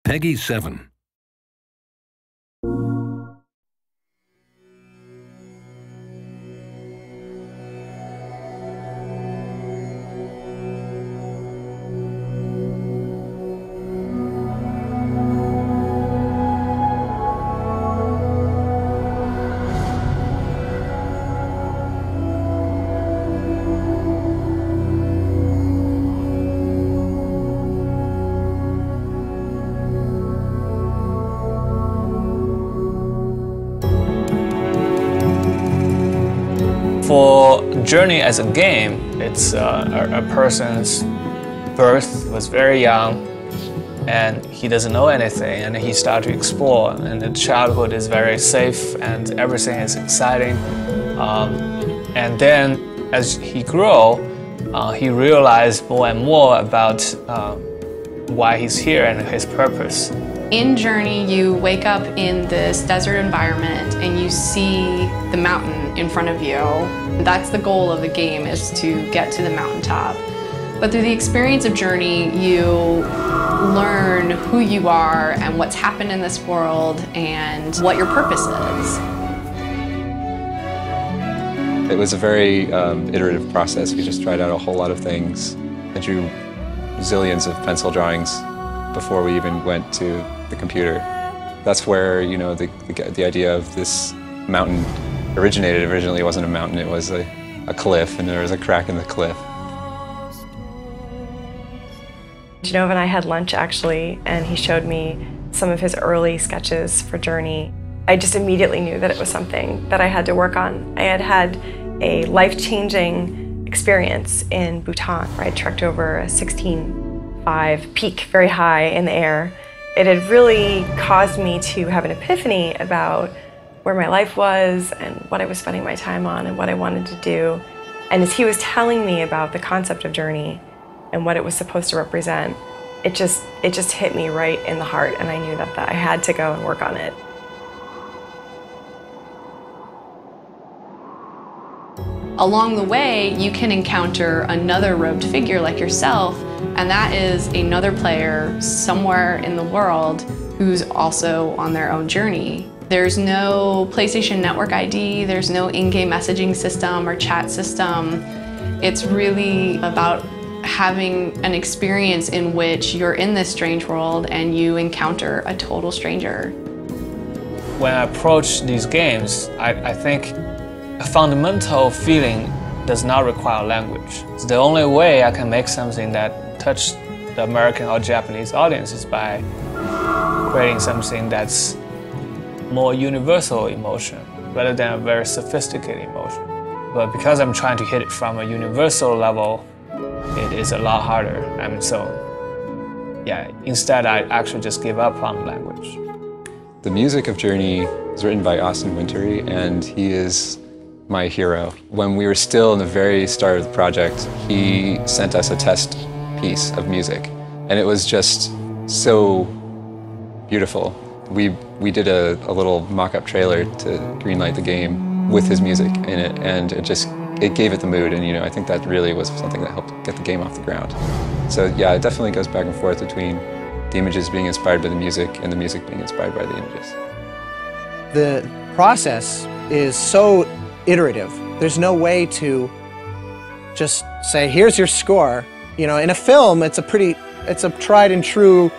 Peggy 7. For Journey as a game, it's a person's birth was very young and he doesn't know anything, and he started to explore, and the childhood is very safe and everything is exciting. And then as he grew, he realized more and more about why he's here and his purpose. In Journey, you wake up in this desert environment and you see the mountain in front of you. That's the goal of the game, is to get to the mountaintop. But through the experience of Journey, you learn who you are and what's happened in this world and what your purpose is. It was a very iterative process. We just tried out a whole lot of things. I drew zillions of pencil drawings before we even went to the computer. That's where, you know, the idea of this mountain originated. Originally, it wasn't a mountain, it was a cliff, and there was a crack in the cliff. Genova and I had lunch actually, and he showed me some of his early sketches for Journey. I just immediately knew that it was something that I had to work on. I had had a life-changing experience in Bhutan, where I trekked over a 16.5 peak, very high in the air. It had really caused me to have an epiphany about where my life was and what I was spending my time on and what I wanted to do. And as he was telling me about the concept of Journey and what it was supposed to represent, it just hit me right in the heart, and I knew that I had to go and work on it. Along the way, you can encounter another robed figure like yourself, and that is another player somewhere in the world who's also on their own journey. There's no PlayStation Network ID, there's no in-game messaging system or chat system. It's really about having an experience in which you're in this strange world and you encounter a total stranger. When I approach these games, I think a fundamental feeling does not require language. It's the only way I can make something that touches the American or Japanese audiences by creating something that's more universal emotion rather than a very sophisticated emotion. But because I'm trying to hit it from a universal level, it is a lot harder. And so, yeah, instead I actually just give up on language. The music of Journey is written by Austin Wintory, and he is my hero. When we were still in the very start of the project, he sent us a test piece of music, and it was just so beautiful. We did a little mock-up trailer to greenlight the game with his music in it, and it gave it the mood, and I think that really was something that helped get the game off the ground. So yeah, it definitely goes back and forth between the images being inspired by the music and the music being inspired by the images. The process is so iterative. There's no way to just say, here's your score. In a film, it's a tried and true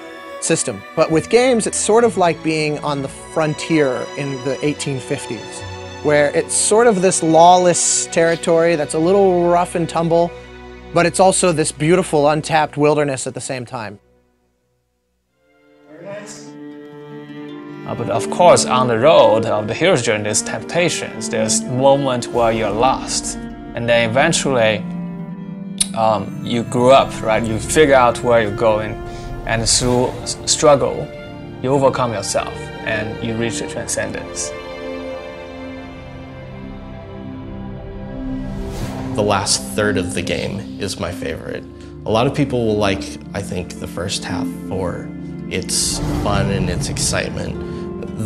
system. But with games, it's sort of like being on the frontier in the 1850s, where it's sort of this lawless territory that's a little rough and tumble, but it's also this beautiful, untapped wilderness at the same time. Very nice. But of course, on the road of the hero's journey, there's temptations. There's moments where you're lost. And then eventually, you grew up, right? You figure out where you're going. And through struggle, you overcome yourself and you reach the transcendence. The last third of the game is my favorite. A lot of people will like, I think, the first half for its fun and its excitement.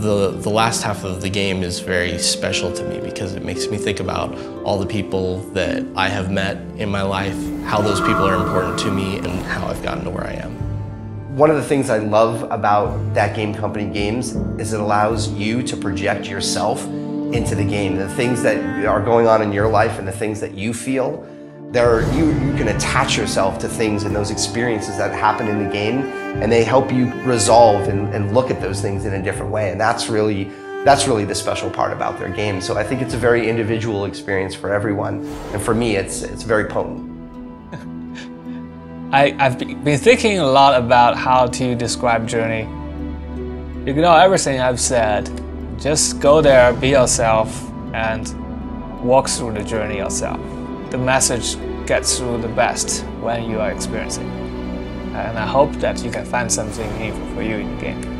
The last half of the game is very special to me because it makes me think about all the people that I have met in my life, how those people are important to me, and how I've gotten to where I am. One of the things I love about That Game Company games is it allows you to project yourself into the game. The things that are going on in your life and the things that you feel, you can attach yourself to things and those experiences that happen in the game, and they help you resolve and look at those things in a different way. And that's really the special part about their game. So I think it's a very individual experience for everyone. And for me, it's very potent. I've been thinking a lot about how to describe Journey. Ignore everything I've said. Just go there, be yourself, and walk through the journey yourself. The message gets through the best when you are experiencing. And I hope that you can find something meaningful for you in the game.